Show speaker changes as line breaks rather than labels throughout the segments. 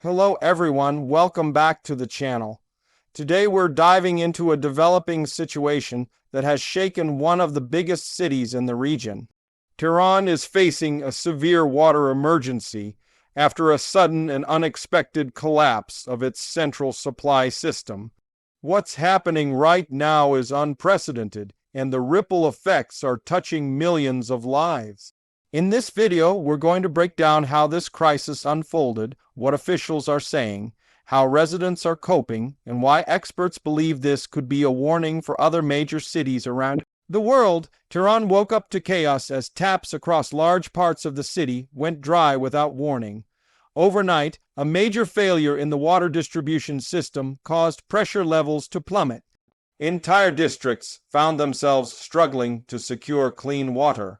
Hello everyone, welcome back to the channel. Today we're diving into a developing situation that has shaken one of the biggest cities in the region. Tehran is facing a severe water emergency after a sudden and unexpected collapse of its central supply system. What's happening right now is unprecedented, and the ripple effects are touching millions of lives. In this video, we're going to break down how this crisis unfolded, what officials are saying, how residents are coping, and why experts believe this could be a warning for other major cities around the world. Tehran woke up to chaos as taps across large parts of the city went dry without warning. Overnight, a major failure in the water distribution system caused pressure levels to plummet. Entire districts found themselves struggling to secure clean water.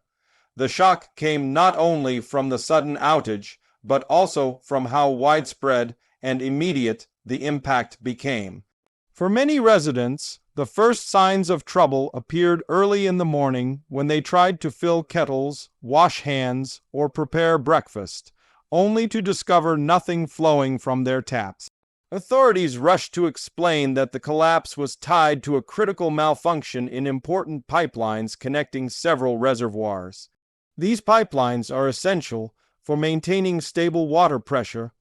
The shock came not only from the sudden outage, but also from how widespread and immediate the impact became. For many residents, the first signs of trouble appeared early in the morning when they tried to fill kettles, wash hands, or prepare breakfast, only to discover nothing flowing from their taps. Authorities rushed to explain that the collapse was tied to a critical malfunction in important pipelines connecting several reservoirs. These pipelines are essential for maintaining stable water pressure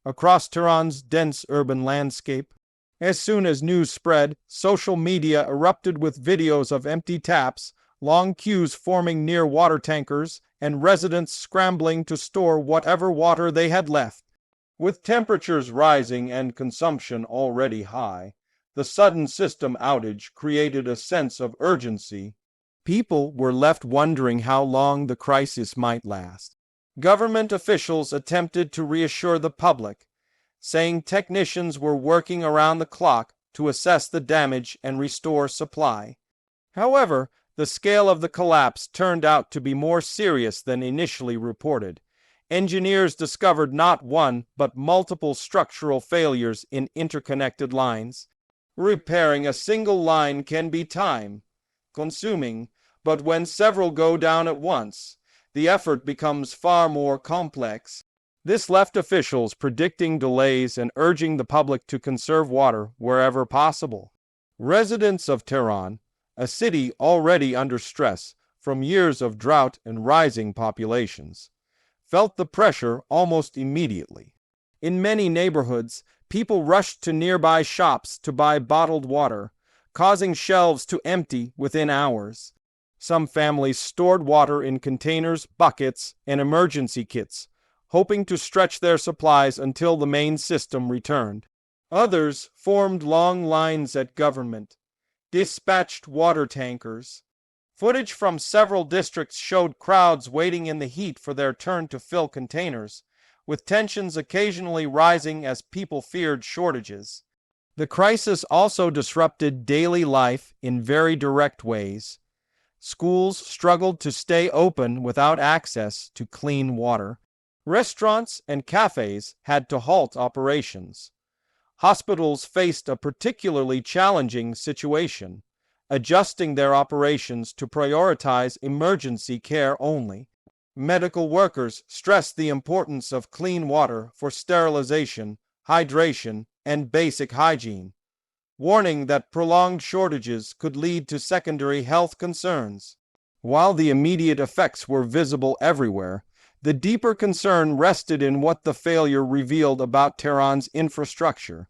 across Tehran's dense urban landscape. As soon as news spread, social media erupted with videos of empty taps, long queues forming near water tankers, and residents scrambling to store whatever water they had left. With temperatures rising and consumption already high, the sudden system outage created a sense of urgency. People were left wondering how long the crisis might last. Government officials attempted to reassure the public, saying technicians were working around the clock to assess the damage and restore supply. However, the scale of the collapse turned out to be more serious than initially reported. Engineers discovered not one but multiple structural failures in interconnected lines. Repairing a single line can be time-consuming, but when several go down at once, the effort becomes far more complex. This left officials predicting delays and urging the public to conserve water wherever possible. Residents of Tehran, a city already under stress from years of drought and rising populations, felt the pressure almost immediately. In many neighborhoods, people rushed to nearby shops to buy bottled water, causing shelves to empty within hours. Some families stored water in containers, buckets, and emergency kits, hoping to stretch their supplies until the main system returned. Others formed long lines at government, dispatched water tankers. Footage from several districts showed crowds waiting in the heat for their turn to fill containers, with tensions occasionally rising as people feared shortages. The crisis also disrupted daily life in very direct ways. Schools struggled to stay open without access to clean water. Restaurants and cafes had to halt operations. Hospitals faced a particularly challenging situation, adjusting their operations to prioritize emergency care only. Medical workers stressed the importance of clean water for sterilization, hydration, and basic hygiene, warning that prolonged shortages could lead to secondary health concerns. While the immediate effects were visible everywhere, the deeper concern rested in what the failure revealed about Tehran's infrastructure.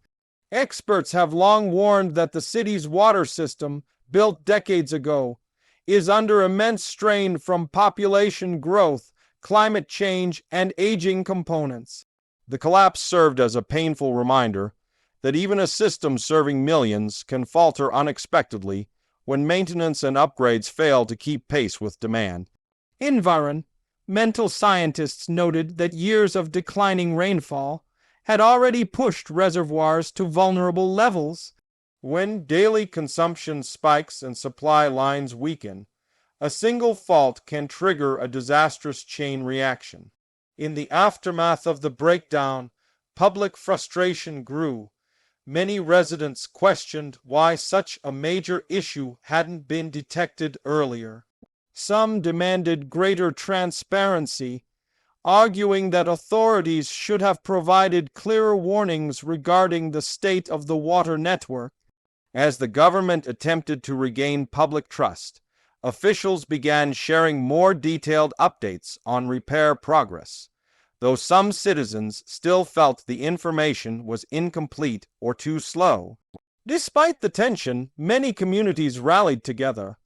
Experts have long warned that the city's water system, built decades ago, is under immense strain from population growth, climate change, and aging components. The collapse served as a painful reminder that even a system serving millions can falter unexpectedly when maintenance and upgrades fail to keep pace with demand. Environmental scientists noted that years of declining rainfall had already pushed reservoirs to vulnerable levels. When daily consumption spikes and supply lines weaken, a single fault can trigger a disastrous chain reaction. In the aftermath of the breakdown, public frustration grew. Many residents questioned why such a major issue hadn't been detected earlier. Some demanded greater transparency, arguing that authorities should have provided clearer warnings regarding the state of the water network. As the government attempted to regain public trust, officials began sharing more detailed updates on repair progress, though some citizens still felt the information was incomplete or too slow. Despite the tension, many communities rallied together.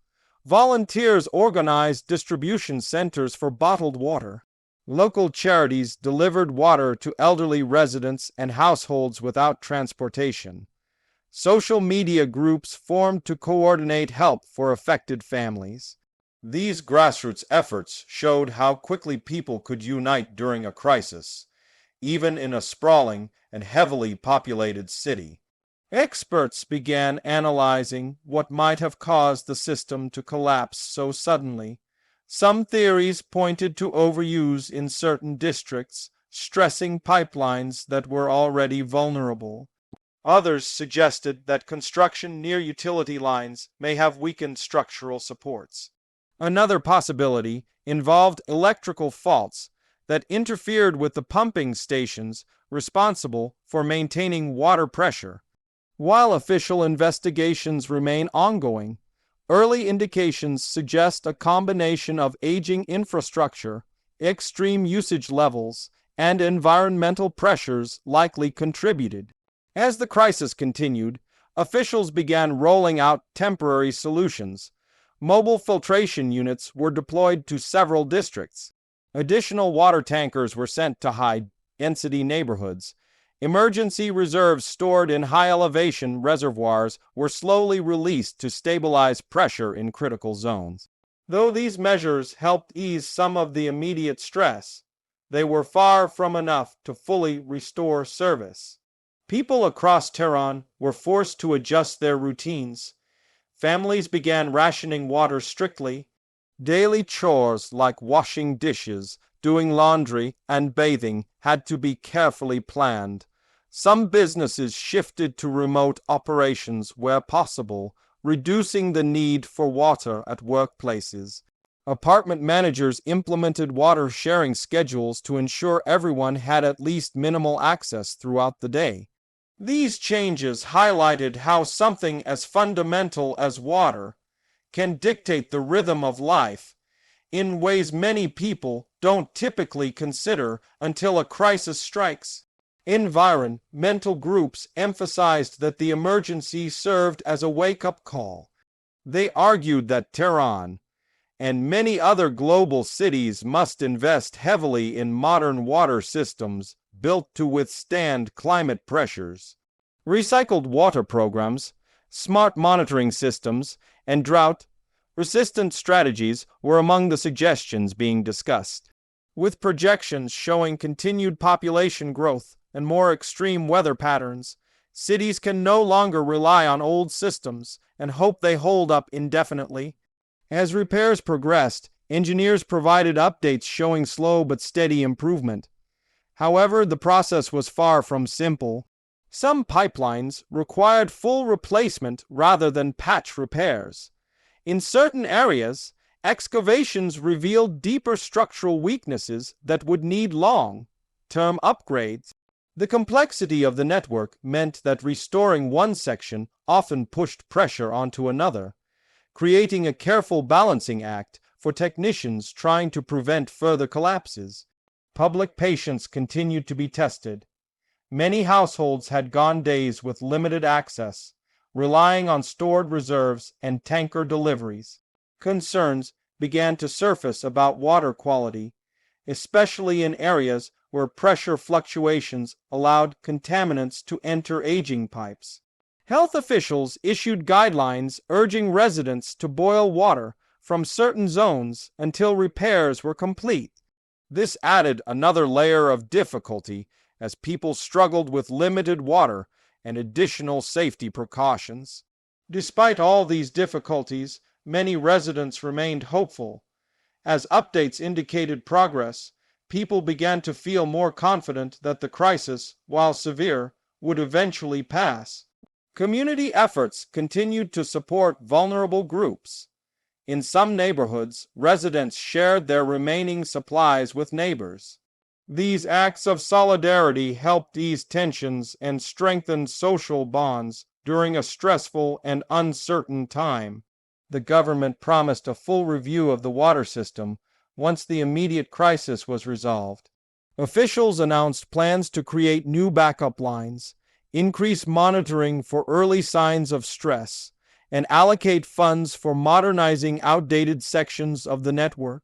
Volunteers organized distribution centers for bottled water. Local charities delivered water to elderly residents and households without transportation. Social media groups formed to coordinate help for affected families. These grassroots efforts showed how quickly people could unite during a crisis, even in a sprawling and heavily populated city. Experts began analyzing what might have caused the system to collapse so suddenly. Some theories pointed to overuse in certain districts, stressing pipelines that were already vulnerable. Others suggested that construction near utility lines may have weakened structural supports. Another possibility involved electrical faults that interfered with the pumping stations responsible for maintaining water pressure. While official investigations remain ongoing, early indications suggest a combination of aging infrastructure, extreme usage levels, and environmental pressures likely contributed. As the crisis continued, officials began rolling out temporary solutions. Mobile filtration units were deployed to several districts. Additional water tankers were sent to high-density neighborhoods. Emergency reserves stored in high-elevation reservoirs were slowly released to stabilize pressure in critical zones. Though these measures helped ease some of the immediate stress, they were far from enough to fully restore service. People across Tehran were forced to adjust their routines. Families began rationing water strictly. Daily chores like washing dishes, doing laundry, and bathing had to be carefully planned. Some businesses shifted to remote operations where possible, reducing the need for water at workplaces. Apartment managers implemented water sharing schedules to ensure everyone had at least minimal access throughout the day. These changes highlighted how something as fundamental as water can dictate the rhythm of life in ways many people don't typically consider until a crisis strikes. Environmental groups emphasized that the emergency served as a wake-up call. They argued that Tehran and many other global cities must invest heavily in modern water systems built to withstand climate pressures. Recycled water programs, smart monitoring systems, and drought-resistant strategies were among the suggestions being discussed. With projections showing continued population growth and more extreme weather patterns, cities can no longer rely on old systems and hope they hold up indefinitely. As repairs progressed, engineers provided updates showing slow but steady improvement. However, the process was far from simple. Some pipelines required full replacement rather than patch repairs. In certain areas, excavations revealed deeper structural weaknesses that would need long-term upgrades. The complexity of the network meant that restoring one section often pushed pressure onto another, creating a careful balancing act for technicians trying to prevent further collapses. Public patience continued to be tested. Many households had gone days with limited access, relying on stored reserves and tanker deliveries. Concerns began to surface about water quality, especially in areas where pressure fluctuations allowed contaminants to enter aging pipes. Health officials issued guidelines urging residents to boil water from certain zones until repairs were complete. This added another layer of difficulty as people struggled with limited water and additional safety precautions. Despite all these difficulties, many residents remained hopeful. As updates indicated progress, people began to feel more confident that the crisis, while severe, would eventually pass. Community efforts continued to support vulnerable groups. In some neighborhoods, residents shared their remaining supplies with neighbors. These acts of solidarity helped ease tensions and strengthen social bonds during a stressful and uncertain time. The government promised a full review of the water system once the immediate crisis was resolved. Officials announced plans to create new backup lines, increase monitoring for early signs of stress, and allocate funds for modernizing outdated sections of the network.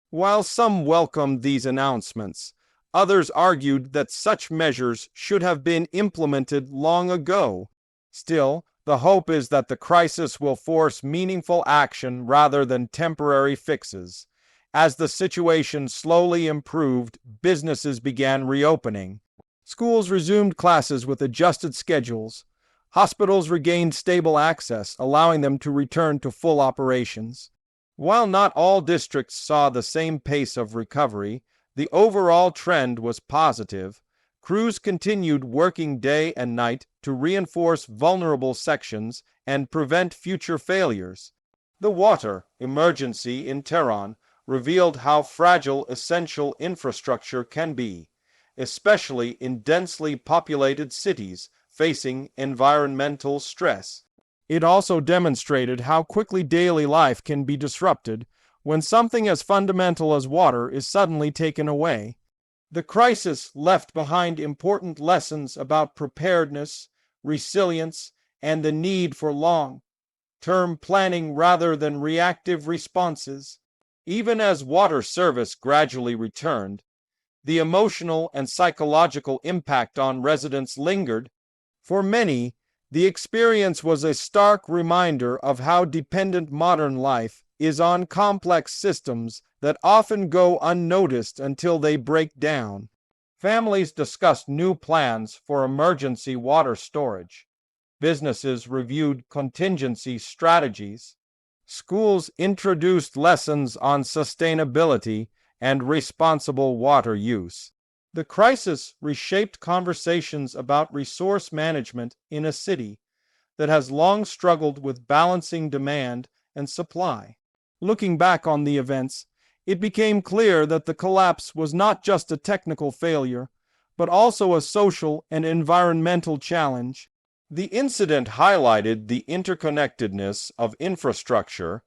While some welcomed these announcements, others argued that such measures should have been implemented long ago. Still, the hope is that the crisis will force meaningful action rather than temporary fixes. As the situation slowly improved, businesses began reopening. Schools resumed classes with adjusted schedules. Hospitals regained stable access, allowing them to return to full operations. While not all districts saw the same pace of recovery, the overall trend was positive. Crews continued working day and night to reinforce vulnerable sections and prevent future failures. The water emergency in Tehran revealed how fragile essential infrastructure can be, especially in densely populated cities facing environmental stress. It also demonstrated how quickly daily life can be disrupted when something as fundamental as water is suddenly taken away. The crisis left behind important lessons about preparedness, resilience, and the need for long-term planning rather than reactive responses. Even as water service gradually returned, the emotional and psychological impact on residents lingered. For many, the experience was a stark reminder of how dependent modern life is on complex systems that often go unnoticed until they break down. Families discussed new plans for emergency water storage. Businesses reviewed contingency strategies. Schools introduced lessons on sustainability and responsible water use. The crisis reshaped conversations about resource management in a city that has long struggled with balancing demand and supply. Looking back on the events, it became clear that the collapse was not just a technical failure, but also a social and environmental challenge. The incident highlighted the interconnectedness of infrastructure,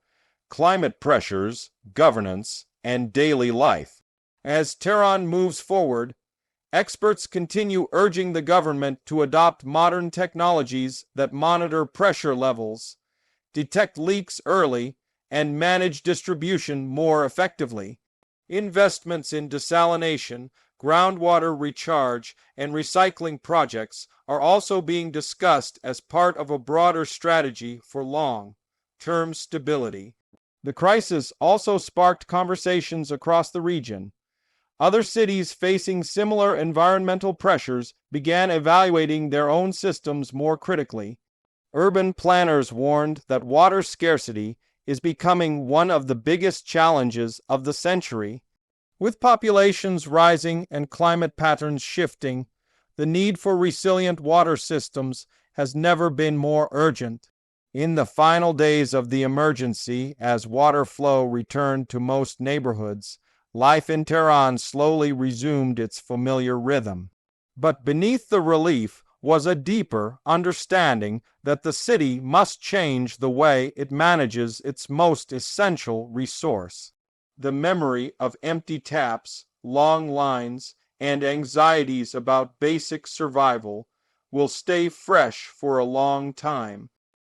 climate pressures, governance, and daily life. As Tehran moves forward, experts continue urging the government to adopt modern technologies that monitor pressure levels, detect leaks early, and manage distribution more effectively. Investments in desalination, groundwater recharge, and recycling projects are also being discussed as part of a broader strategy for long-term stability. The crisis also sparked conversations across the region. Other cities facing similar environmental pressures began evaluating their own systems more critically. Urban planners warned that water scarcity is becoming one of the biggest challenges of the century. With populations rising and climate patterns shifting, the need for resilient water systems has never been more urgent. In the final days of the emergency, as water flow returned to most neighborhoods, life in Tehran slowly resumed its familiar rhythm. But beneath the relief was a deeper understanding that the city must change the way it manages its most essential resource. The memory of empty taps, long lines, and anxieties about basic survival will stay fresh for a long time.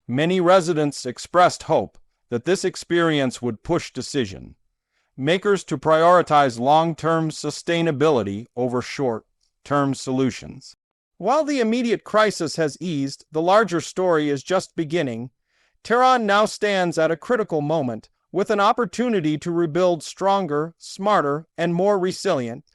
Many residents expressed hope that this experience would push decision makers to prioritize long-term sustainability over short-term solutions. While the immediate crisis has eased, the larger story is just beginning. Tehran now stands at a critical moment, with an opportunity to rebuild stronger, smarter, and more resilient.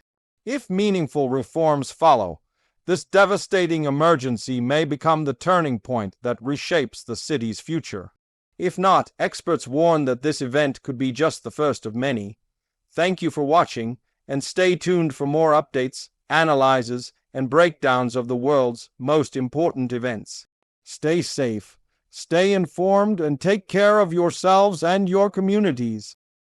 If meaningful reforms follow, this devastating emergency may become the turning point that reshapes the city's future. If not, experts warn that this event could be just the first of many. Thank you for watching, and stay tuned for more updates, analyses, and breakdowns of the world's most important events. Stay safe, stay informed, and take care of yourselves and your communities.